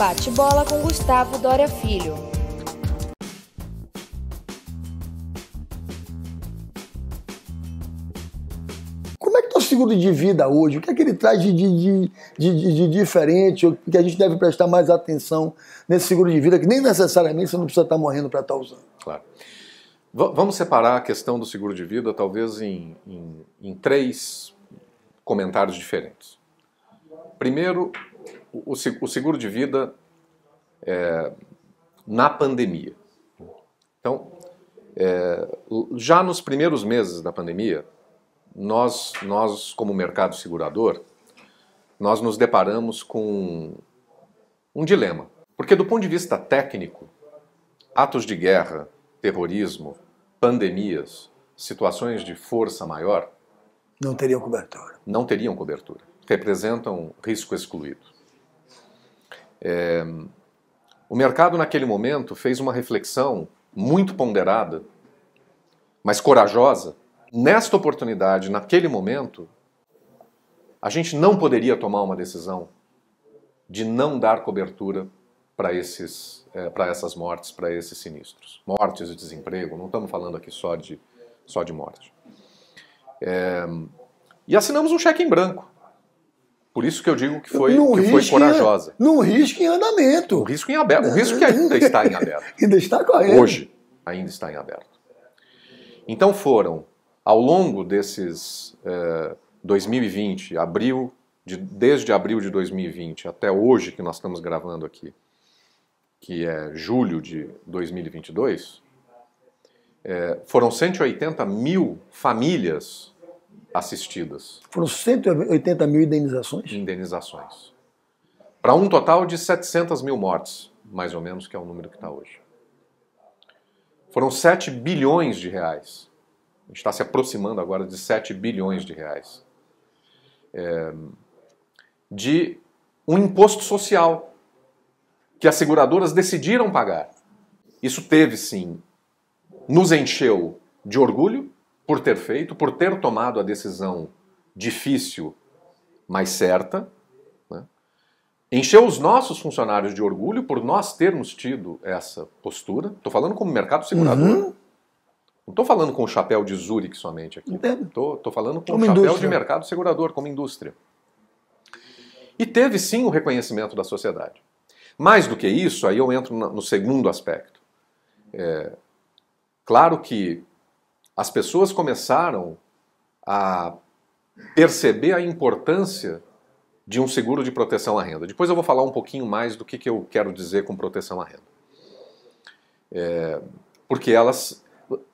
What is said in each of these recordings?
Bate-bola com Gustavo Doria Filho. Como é que está o seguro de vida hoje? O que é que ele traz de diferente? O que a gente deve prestar mais atenção nesse seguro de vida, que nem necessariamente você não precisa estar morrendo para estar usando? Claro. Vamos separar a questão do seguro de vida talvez em três comentários diferentes. Primeiro, o seguro de vida na pandemia. Então, já nos primeiros meses da pandemia, nós como mercado segurador, nós nos deparamos com um dilema. Porque do ponto de vista técnico, atos de guerra, terrorismo, pandemias, situações de força maior, não teriam cobertura. Não teriam cobertura. Representam risco excluído. O mercado naquele momento fez uma reflexão muito ponderada, mas corajosa. Nesta oportunidade, naquele momento, a gente não poderia tomar uma decisão de não dar cobertura para essas mortes, para esses sinistros. Mortes e desemprego, não estamos falando aqui só de morte. E assinamos um cheque em branco. Por isso que eu digo que foi corajosa. Num risco em andamento. Um risco em aberto. Um risco que ainda está em aberto. Ainda está correto. Hoje ainda está em aberto. Então foram, ao longo desses 2020, desde abril de 2020 até hoje que nós estamos gravando aqui, que é julho de 2022, foram 180 mil famílias assistidas. Foram 180 mil indenizações? Indenizações. Para um total de 700 mil mortes, mais ou menos, que é o número que está hoje. Foram 7 bilhões de reais. A gente está se aproximando agora de 7 bilhões de reais. De um imposto social que as seguradoras decidiram pagar. Isso teve, sim, nos encheu de orgulho por ter feito, por ter tomado a decisão difícil, mas certa, né? Encheu os nossos funcionários de orgulho por nós termos tido essa postura. Estou falando como mercado segurador. Não estou falando com o chapéu de Zurich somente aqui. Estou falando com o chapéu de mercado segurador, como indústria. E teve sim o reconhecimento da sociedade. Mais do que isso, aí eu entro no segundo aspecto. Claro que as pessoas começaram a perceber a importância de um seguro de proteção à renda. Depois eu vou falar um pouquinho mais do que eu quero dizer com proteção à renda. Porque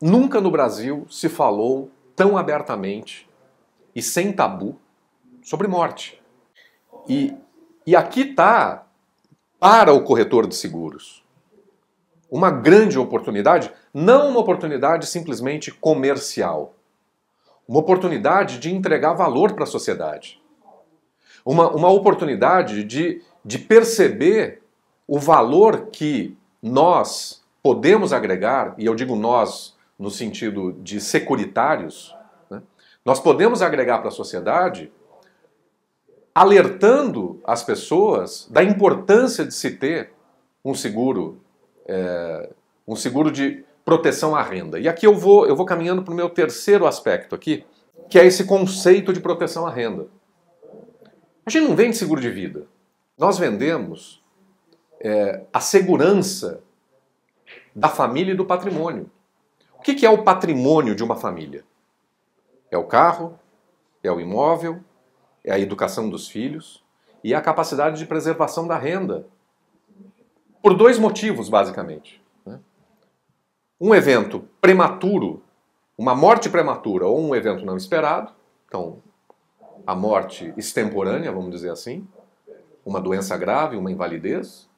nunca no Brasil se falou tão abertamente e sem tabu sobre morte. E aqui está, para o corretor de seguros, uma grande oportunidade, não uma oportunidade simplesmente comercial, uma oportunidade de entregar valor para a sociedade, uma oportunidade de perceber o valor que nós podemos agregar, e eu digo nós no sentido de securitários, né? Nós podemos agregar para a sociedade alertando as pessoas da importância de se ter um seguro de proteção à renda. E aqui eu vou caminhando para o meu terceiro aspecto aqui, que é esse conceito de proteção à renda. A gente não vende seguro de vida. Nós vendemos a segurança da família e do patrimônio. O que é o patrimônio de uma família? É o carro, é o imóvel, é a educação dos filhos e a capacidade de preservação da renda. Por dois motivos, basicamente. Um evento prematuro, uma morte prematura ou um evento não esperado, então a morte extemporânea, vamos dizer assim, uma doença grave, uma invalidez,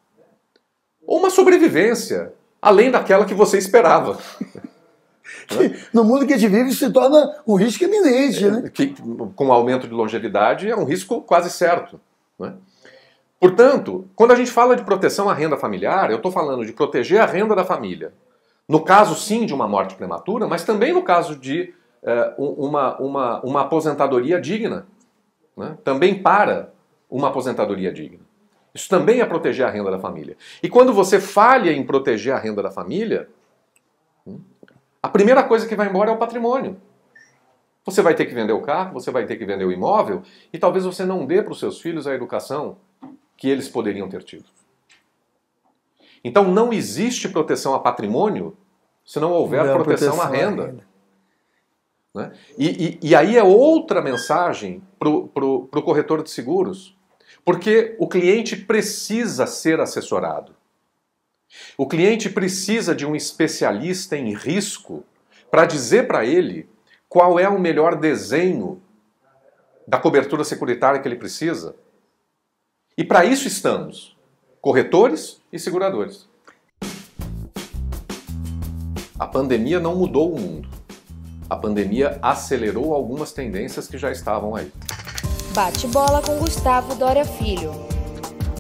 ou uma sobrevivência, além daquela que você esperava. No mundo que a gente vive se torna um risco iminente, né? Que, com o aumento de longevidade, é um risco quase certo. Né? Portanto, quando a gente fala de proteção à renda familiar, eu estou falando de proteger a renda da família. No caso, sim, de uma morte prematura, mas também no caso de uma aposentadoria digna. Né? Também para uma aposentadoria digna. Isso também é proteger a renda da família. E quando você falha em proteger a renda da família, a primeira coisa que vai embora é o patrimônio. Você vai ter que vender o carro, você vai ter que vender o imóvel, e talvez você não dê para os seus filhos a educação que eles poderiam ter tido. Então não existe proteção a patrimônio se não houver proteção à renda. Né? E aí é outra mensagem para o corretor de seguros, porque o cliente precisa ser assessorado. O cliente precisa de um especialista em risco para dizer para ele qual é o melhor desenho da cobertura securitária que ele precisa. E para isso estamos, corretores e seguradores. A pandemia não mudou o mundo. A pandemia acelerou algumas tendências que já estavam aí. Bate-bola com Gustavo Doria Filho.